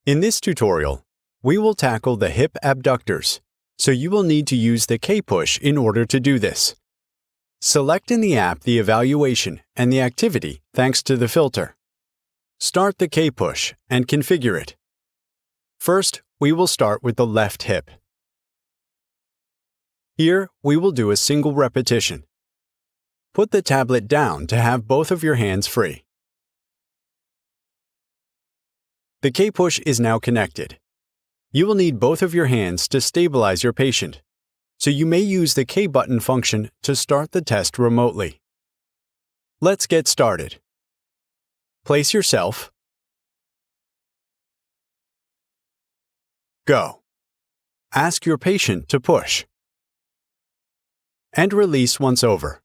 In this tutorial, we will tackle the hip abductors, so you will need to use the K-push in order to do this. Select in the app the evaluation and the activity thanks to the filter. Start the K-push and configure it. First, we will start with the left hip. Here, we will do a single repetition. Put the tablet down to have both of your hands free. The K-push is now connected. You will need both of your hands to stabilize your patient, so you may use the K-button function to start the test remotely. Let's get started. Place yourself. Go. Ask your patient to push. And release once over.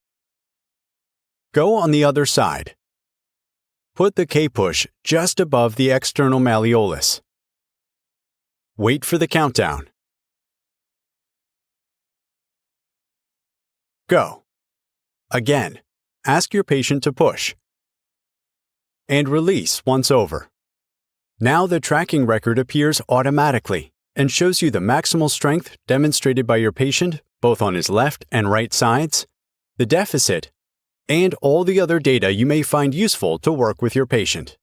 Go on the other side. Put the K-push just above the external malleolus. Wait for the countdown. Go. Again, ask your patient to push. And release once over. Now the tracking record appears automatically and shows you the maximal strength demonstrated by your patient both on his left and right sides, the deficit, and all the other data you may find useful to work with your patient.